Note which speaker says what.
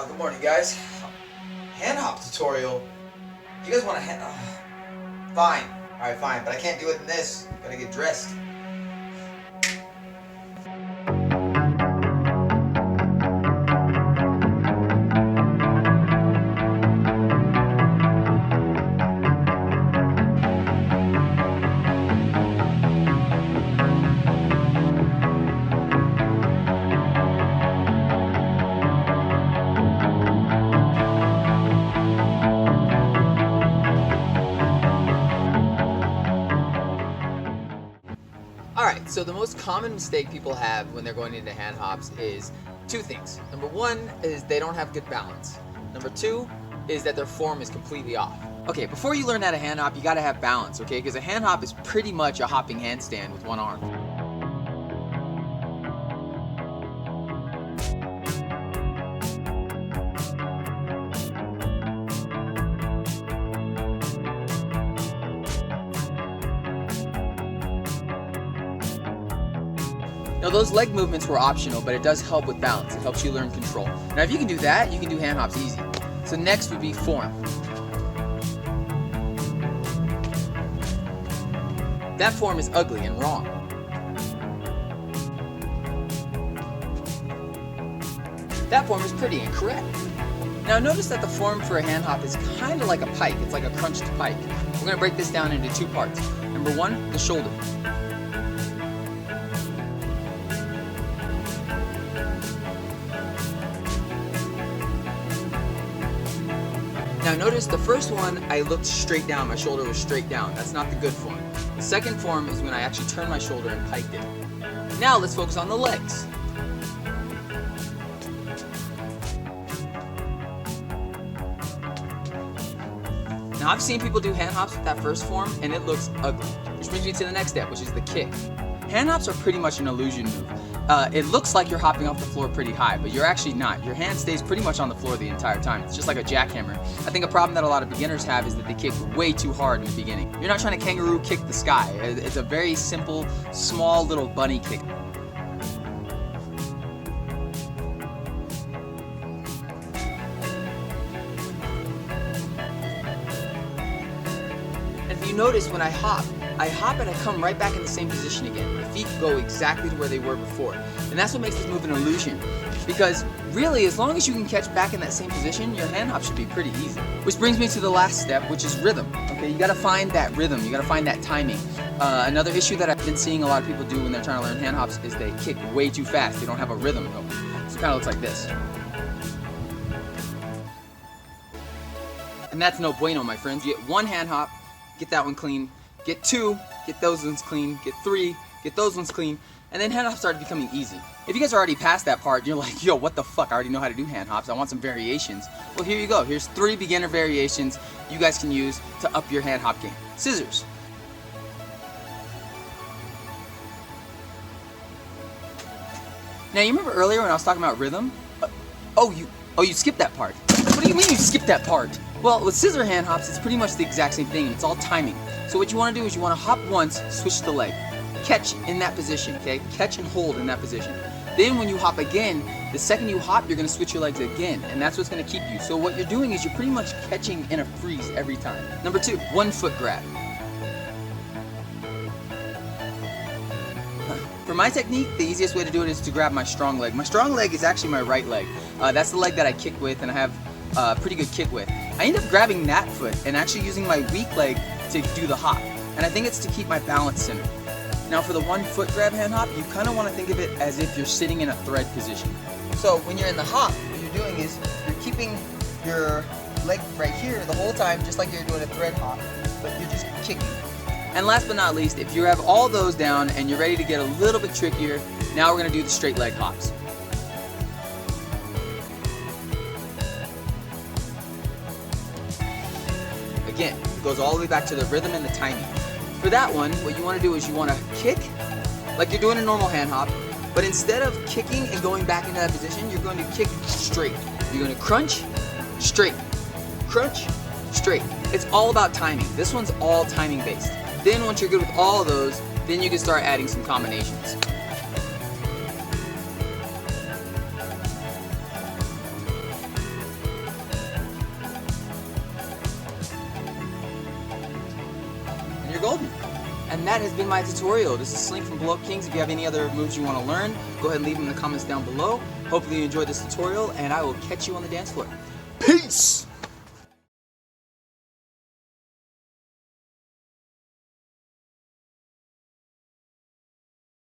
Speaker 1: Good morning, guys. Hand hop tutorial. You guys want to hand? Fine. All right, fine. But I can't do it in this. Gotta get dressed.
Speaker 2: Alright, so the most common mistake people have when they're going into hand hops is two things. Number one is they don't have good balance. Number two is that their form is completely off. Okay, before you learn how to hand hop, you gotta have balance, okay? Because a hand hop is pretty much a hopping handstand with one arm. Now those leg movements were optional, but it does help with balance. It helps you learn control. Now if you can do that, you can do hand hops easy. So next would be form. That form is ugly and wrong. That form is pretty and correct. Now notice that the form for a hand hop is kind of like a pike. It's like a crunched pike. We're going to break this down into two parts. Number one, the shoulder. Now notice the first one, I looked straight down, my shoulder was straight down. That's not the good form. The second form is when I actually turned my shoulder and piked it. Now let's focus on the legs. Now I've seen people do hand hops with that first form and it looks ugly. Which brings me to the next step, which is the kick. Hand hops are pretty much an illusion move. It looks like you're hopping off the floor pretty high, but you're actually not. Your hand stays pretty much on the floor the entire time. It's just like a jackhammer. I think a problem that a lot of beginners have is that they kick way too hard in the beginning. You're not trying to kangaroo kick the sky. It's a very simple, small little bunny kick. And if you notice when I hop and I come right back in the same position again. My feet go exactly to where they were before. And that's what makes this move an illusion. Because really, as long as you can catch back in that same position, your hand hop should be pretty easy. Which brings me to the last step, which is rhythm. Okay, you gotta find that rhythm, you gotta find that timing. Another issue that I've been seeing a lot of people do when they're trying to learn hand hops is they kick way too fast. They don't have a rhythm though. So it kinda looks like this. And that's no bueno, my friends. You get one hand hop, get that one clean. Get two, get those ones clean. Get three, get those ones clean. And then hand hops started becoming easy. If you guys are already past that part, you're like, yo, what the fuck? I already know how to do hand hops. I want some variations. Well, here you go. Here's 3 beginner variations you guys can use to up your hand hop game. Scissors. Now, you remember earlier when I was talking about rhythm? You skipped that part. What do you mean you skipped that part? Well, with scissor hand hops, it's pretty much the exact same thing, and it's all timing. So what you want to do is you want to hop once, switch the leg. Catch in that position, okay? Catch and hold in that position. Then when you hop again, the second you hop, you're going to switch your legs again, and that's what's going to keep you. So what you're doing is you're pretty much catching in a freeze every time. Number 2, 1 foot grab. For my technique, the easiest way to do it is to grab my strong leg. My strong leg is actually my right leg. That's the leg that I kick with and I have a pretty good kick with. I end up grabbing that foot and actually using my weak leg to do the hop. And I think it's to keep my balance center. Now for the 1 foot grab hand hop, you kind of want to think of it as if you're sitting in a thread position. So when you're in the hop, what you're doing is you're keeping your leg right here the whole time, just like you're doing a thread hop, but you're just kicking. And last but not least, if you have all those down and you're ready to get a little bit trickier, now we're going to do the straight leg hops. Again, it goes all the way back to the rhythm and the timing. For that one, what you want to do is you want to kick like you're doing a normal hand hop, but instead of kicking and going back into that position, you're going to kick straight. You're going to crunch, straight, crunch, straight. It's all about timing. This one's all timing based. Then once you're good with all of those, then you can start adding some combinations. you're golden. And that has been my tutorial. This is Slink from Blow Up Kings. If you have any other moves you want to learn, go ahead and leave them in the comments down below. Hopefully you enjoyed this tutorial, and I will catch you on the dance floor. Peace!